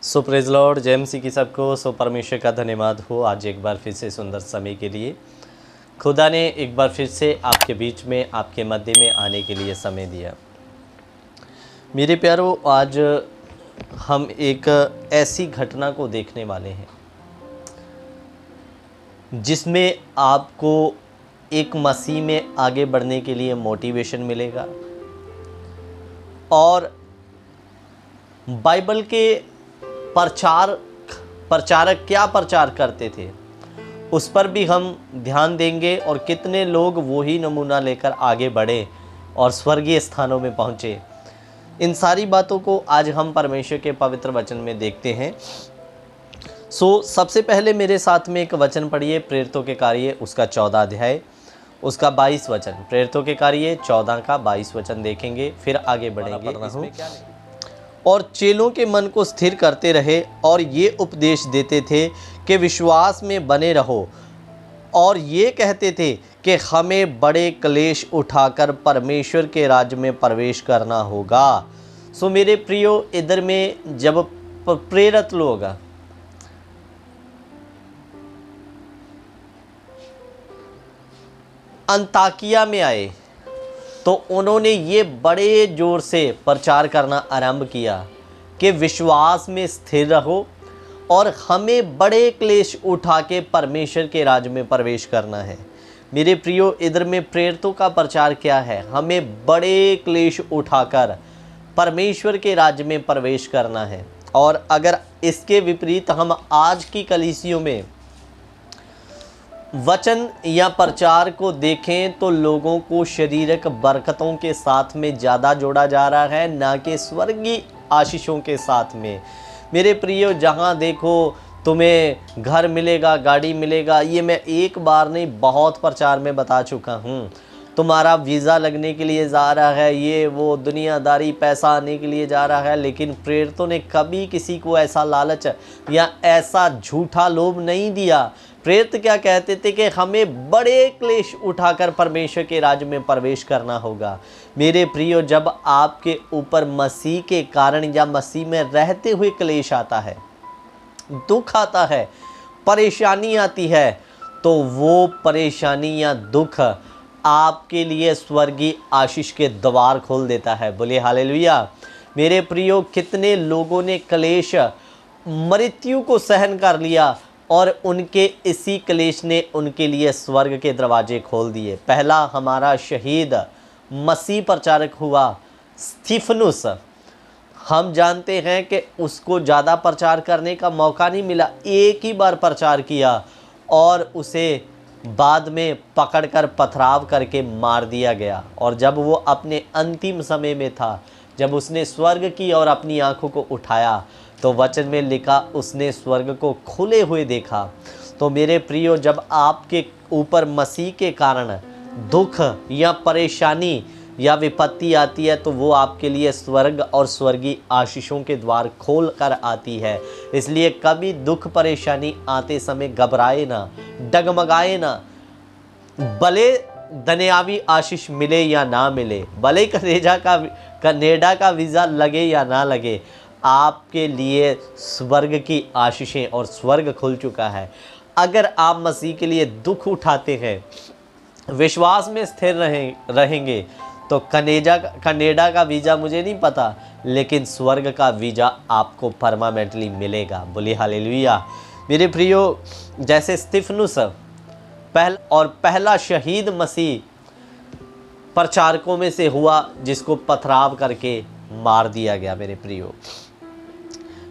सो praise Lord, जय मसीह की सबको। सो परमेश्वर का धन्यवाद हो आज एक बार फिर से सुंदर समय के लिए। खुदा ने एक बार फिर से आपके बीच में, आपके मध्य में आने के लिए समय दिया। मेरे प्यारों, आज हम एक ऐसी घटना को देखने वाले हैं जिसमें आपको एक मसीह में आगे बढ़ने के लिए मोटिवेशन मिलेगा और बाइबल के प्रचारक क्या प्रचार करते थे उस पर भी हम ध्यान देंगे और कितने लोग वही नमूना लेकर आगे बढ़े और स्वर्गीय स्थानों में पहुँचे। इन सारी बातों को आज हम परमेश्वर के पवित्र वचन में देखते हैं। सबसे पहले मेरे साथ में एक वचन पढ़िए, प्रेरितों के कार्य उसका 14 अध्याय उसका 22 वचन। प्रेरितों के कार्य 14 का 22 वचन देखेंगे, फिर आगे बढ़ेंगे। और चेलों के मन को स्थिर करते रहे और ये उपदेश देते थे कि विश्वास में बने रहो, और ये कहते थे कि हमें बड़े क्लेश उठाकर परमेश्वर के राज्य में प्रवेश करना होगा। मेरे प्रियो, इधर में जब प्रेरित लोग अंताकिया में आए तो उन्होंने ये बड़े ज़ोर से प्रचार करना आरंभ किया कि विश्वास में स्थिर रहो और हमें बड़े क्लेश उठा के परमेश्वर के राज्य में प्रवेश करना है। मेरे प्रियो, इधर में प्रेरितों का प्रचार क्या है? हमें बड़े क्लेश उठाकर परमेश्वर के राज्य में प्रवेश करना है। और अगर इसके विपरीत हम आज की कलीसियों में वचन या प्रचार को देखें तो लोगों को शारीरिक बरकतों के साथ में ज़्यादा जोड़ा जा रहा है, ना कि स्वर्गीय आशीषों के साथ में। मेरे प्रियो, जहाँ देखो तुम्हें घर मिलेगा, गाड़ी मिलेगा, ये मैं एक बार नहीं बहुत प्रचार में बता चुका हूँ। तुम्हारा वीज़ा लगने के लिए जा रहा है, ये वो दुनियादारी पैसा आने के लिए जा रहा है, लेकिन प्रेरितों ने कभी किसी को ऐसा लालच या ऐसा झूठा लोभ नहीं दिया। प्रेरित क्या कहते थे कि हमें बड़े क्लेश उठाकर परमेश्वर के राज्य में प्रवेश करना होगा। मेरे प्रियो, जब आपके ऊपर मसीह के कारण या मसीह में रहते हुए क्लेश आता है, दुख आता है, परेशानी आती है, तो वो परेशानी या दुख आपके लिए स्वर्गीय आशीष के द्वार खोल देता है। बोले हालेलुया। मेरे प्रियो, कितने लोगों ने क्लेश, मृत्यु को सहन कर लिया और उनके इसी क्लेश ने उनके लिए स्वर्ग के दरवाजे खोल दिए। पहला हमारा शहीद मसीह प्रचारक हुआ स्तिफनुस। हम जानते हैं कि उसको ज़्यादा प्रचार करने का मौका नहीं मिला, एक ही बार प्रचार किया और उसे बाद में पकड़कर पथराव करके मार दिया गया। और जब वो अपने अंतिम समय में था, जब उसने स्वर्ग की और अपनी आंखों को उठाया, तो वचन में लिखा उसने स्वर्ग को खुले हुए देखा। तो मेरे प्रियो, जब आपके ऊपर मसीह के कारण दुख या परेशानी या विपत्ति आती है तो वो आपके लिए स्वर्ग और स्वर्गीय आशीषों के द्वार खोल कर आती है। इसलिए कभी दुख परेशानी आते समय घबराए ना, डगमगाए ना। भले दुनियावी आशीष मिले या ना मिले, भले कनाडा का वीज़ा लगे या ना लगे, आपके लिए स्वर्ग की आशीषें और स्वर्ग खुल चुका है। अगर आप मसीह के लिए दुख उठाते हैं, विश्वास में स्थिर रहेंगे तो कनाडा का वीज़ा मुझे नहीं पता, लेकिन स्वर्ग का वीज़ा आपको परमानेंटली मिलेगा। बोलिए हालेलुया। मेरे प्रियो, जैसे स्तिफनुस पहला शहीद मसीह प्रचारकों में से हुआ जिसको पथराव करके मार दिया गया। मेरे प्रियो,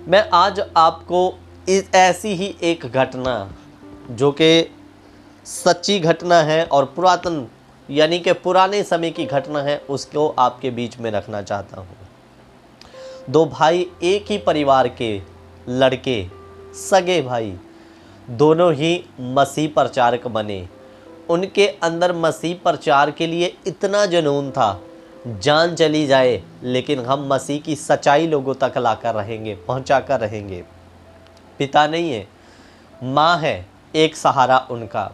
मैं आज आपको ऐसी ही एक घटना जो कि सच्ची घटना है और पुरातन यानी कि पुराने समय की घटना है, उसको आपके बीच में रखना चाहता हूँ। दो भाई, एक ही परिवार के लड़के, सगे भाई, दोनों ही मसीह प्रचारक बने। उनके अंदर मसीह प्रचार के लिए इतना जुनून था, जान चली जाए लेकिन हम मसीह की सच्चाई लोगों तक लाकर रहेंगे, पहुंचाकर रहेंगे। पिता नहीं है, माँ है, एक सहारा उनका।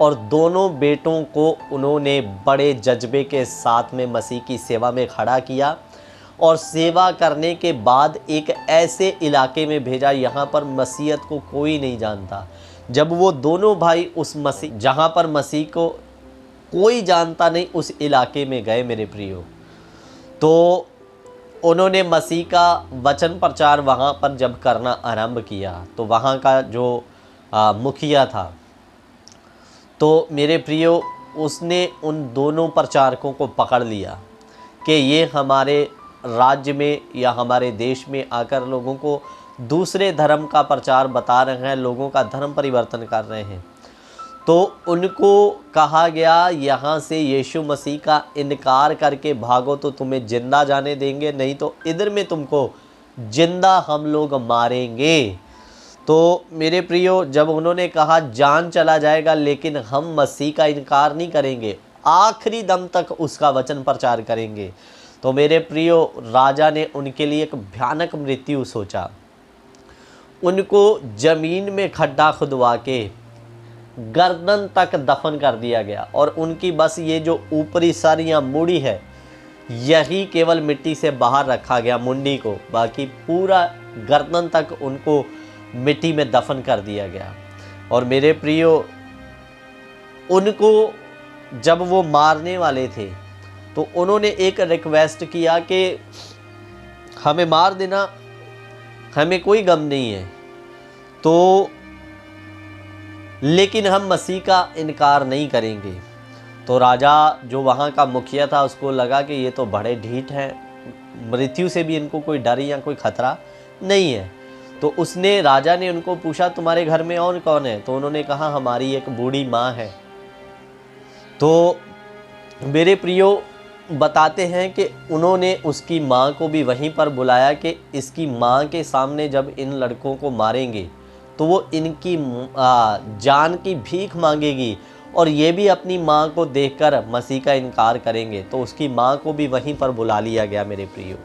और दोनों बेटों को उन्होंने बड़े जज्बे के साथ में मसीह की सेवा में खड़ा किया और सेवा करने के बाद एक ऐसे इलाके में भेजा यहाँ पर मसीहत को कोई नहीं जानता। जब वो दोनों भाई उस मसीह, जहाँ पर मसीह को कोई जानता नहीं, उस इलाके में गए मेरे प्रियो, तो उन्होंने मसीह का वचन प्रचार वहाँ पर जब करना आरंभ किया, तो वहाँ का जो मुखिया था, तो मेरे प्रियो उसने उन दोनों प्रचारकों को पकड़ लिया कि ये हमारे राज्य में या हमारे देश में आकर लोगों को दूसरे धर्म का प्रचार बता रहे हैं, लोगों का धर्म परिवर्तन कर रहे हैं। तो उनको कहा गया यहाँ से यीशु मसीह का इनकार करके भागो तो तुम्हें जिंदा जाने देंगे, नहीं तो इधर में तुमको जिंदा हम लोग मारेंगे। तो मेरे प्रियो, जब उन्होंने कहा जान चला जाएगा लेकिन हम मसीह का इनकार नहीं करेंगे, आखिरी दम तक उसका वचन प्रचार करेंगे, तो मेरे प्रियो राजा ने उनके लिए एक भयानक मृत्यु सोचा। उनको ज़मीन में खड्डा खुदवा के गर्दन तक दफन कर दिया गया और उनकी बस ये जो ऊपरी सर या मुड़ी है यही केवल मिट्टी से बाहर रखा गया, मुंडी को, बाकी पूरा गर्दन तक उनको मिट्टी में दफन कर दिया गया। और मेरे प्रियो, उनको जब वो मारने वाले थे तो उन्होंने एक रिक्वेस्ट किया कि हमें मार देना, हमें कोई गम नहीं है, तो लेकिन हम मसीह का इनकार नहीं करेंगे। तो राजा जो वहाँ का मुखिया था उसको लगा कि ये तो बड़े ढीठ हैं, मृत्यु से भी इनको कोई डर या कोई खतरा नहीं है। तो उसने, राजा ने उनको पूछा तुम्हारे घर में और कौन है? तो उन्होंने कहा हमारी एक बूढ़ी माँ है। तो मेरे प्रियो बताते हैं कि उन्होंने उसकी माँ को भी वहीं पर बुलाया कि इसकी माँ के सामने जब इन लड़कों को मारेंगे तो वो इनकी जान की भीख मांगेगी और ये भी अपनी माँ को देखकर मसीह का इनकार करेंगे। तो उसकी माँ को भी वहीं पर बुला लिया गया मेरे प्रियो।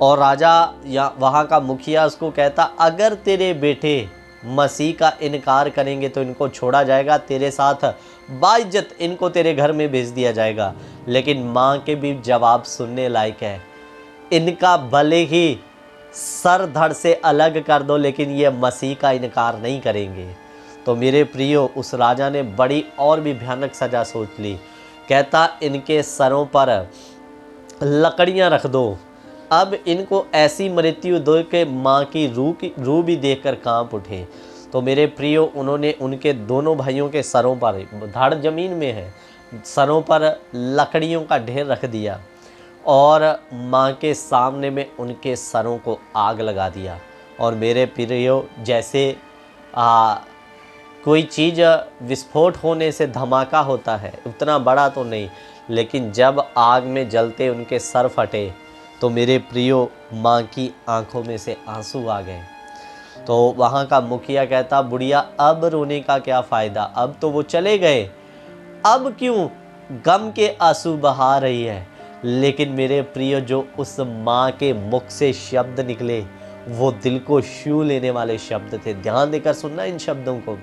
और राजा या वहाँ का मुखिया उसको कहता अगर तेरे बेटे मसीह का इनकार करेंगे तो इनको छोड़ा जाएगा, तेरे साथ बाइज्जत इनको तेरे घर में भेज दिया जाएगा। लेकिन माँ के भी जवाब सुनने लायक है, इनका भले ही सर धड़ से अलग कर दो लेकिन ये मसीह का इनकार नहीं करेंगे। तो मेरे प्रियो, उस राजा ने बड़ी और भी भयानक सज़ा सोच ली। कहता इनके सरों पर लकड़ियां रख दो, अब इनको ऐसी मृत्यु दो कि माँ की रूह भी देखकर कांप उठे। तो मेरे प्रियो, उन्होंने उनके दोनों भाइयों के सरों पर, धड़ जमीन में है, सरों पर लकड़ियों का ढेर रख दिया और माँ के सामने में उनके सरों को आग लगा दिया। और मेरे प्रियो, जैसे कोई चीज़ विस्फोट होने से धमाका होता है, उतना बड़ा तो नहीं, लेकिन जब आग में जलते उनके सर फटे तो मेरे प्रियो माँ की आंखों में से आंसू आ गए। तो वहाँ का मुखिया कहता बुढ़िया अब रोने का क्या फ़ायदा, अब तो वो चले गए, अब क्यों गम के आंसू बहा रही है। लेकिन मेरे प्रियो, जो उस माँ के मुख से शब्द निकले वो दिल को छू लेने वाले शब्द थे। ध्यान देकर सुनना इन शब्दों को।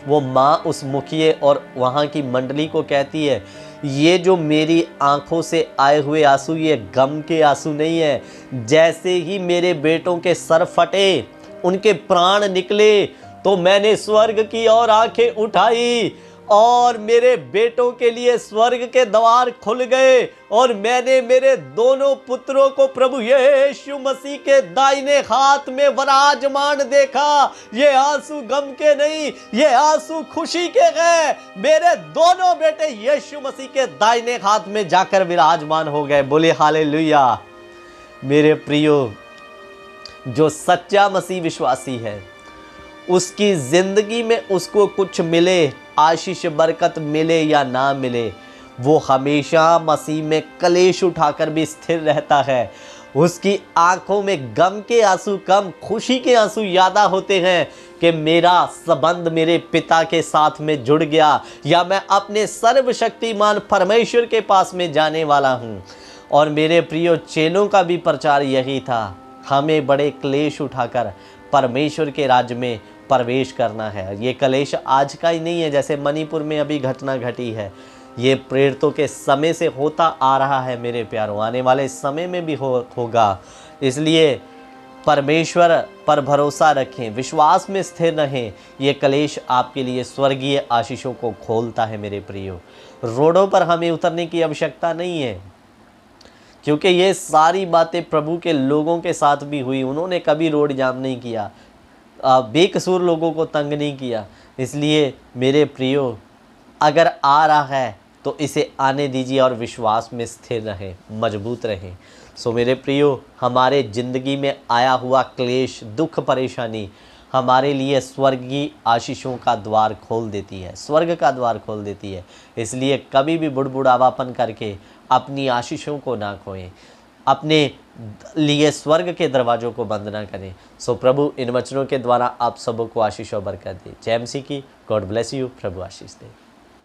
वो माँ उस मुखिए और वहाँ की मंडली को कहती है ये जो मेरी आंखों से आए हुए आंसू ये गम के आंसू नहीं है। जैसे ही मेरे बेटों के सर फटे, उनके प्राण निकले, तो मैंने स्वर्ग की ओर आंखें उठाई और मेरे बेटों के लिए स्वर्ग के द्वार खुल गए और मैंने मेरे दोनों पुत्रों को प्रभु यीशु मसीह के दाहिने हाथ में विराजमान देखा। ये आंसू गम के नहीं, ये आंसू खुशी के हैं। मेरे दोनों बेटे यीशु मसीह के दाहिने हाथ में जाकर विराजमान हो गए। बोले हालेलुया। मेरे प्रियो, जो सच्चा मसीह विश्वासी है उसकी जिंदगी में उसको कुछ मिले, आशीष बरकत मिले या ना मिले, वो हमेशा मसीह में कलेश उठाकर भी स्थिर रहता है। उसकी आंखों में गम के आंसू कम, खुशी के आंसू ज़्यादा होते हैं कि मेरा संबंध मेरे पिता के साथ में जुड़ गया या मैं अपने सर्वशक्तिमान परमेश्वर के पास में जाने वाला हूँ। और मेरे प्रियो, चेलों का भी प्रचार यही था, हमें बड़े क्लेश उठाकर परमेश्वर के राज्य में प्रवेश करना है। ये कलेश आज का ही नहीं है, जैसे मणिपुर में अभी घटना घटी है, ये प्रेरितों के समय से होता आ रहा है मेरे प्यारों, आने वाले समय में भी होगा। इसलिए परमेश्वर पर भरोसा रखें, विश्वास में स्थिर रहें। ये कलेश आपके लिए स्वर्गीय आशीषों को खोलता है मेरे प्रियो। रोडों पर हमें उतरने की आवश्यकता नहीं है, क्योंकि ये सारी बातें प्रभु के लोगों के साथ भी हुई। उन्होंने कभी रोड जाम नहीं किया, बेकसूर लोगों को तंग नहीं किया। इसलिए मेरे प्रियो, अगर आ रहा है तो इसे आने दीजिए और विश्वास में स्थिर रहें, मजबूत रहें। सो मेरे प्रियो, हमारे ज़िंदगी में आया हुआ क्लेश, दुख, परेशानी हमारे लिए स्वर्गीय आशीषों का द्वार खोल देती है, स्वर्ग का द्वार खोल देती है। इसलिए कभी भी बुड़बुड़ावापन करके अपनी आशीषों को ना खोएं, अपने लिए स्वर्ग के दरवाज़ों को बंद ना करें। सो प्रभु इन वचनों के द्वारा आप सबों को आशीष और बरकत दे। जय मसीह की। God bless you. Prabhu Ashish they.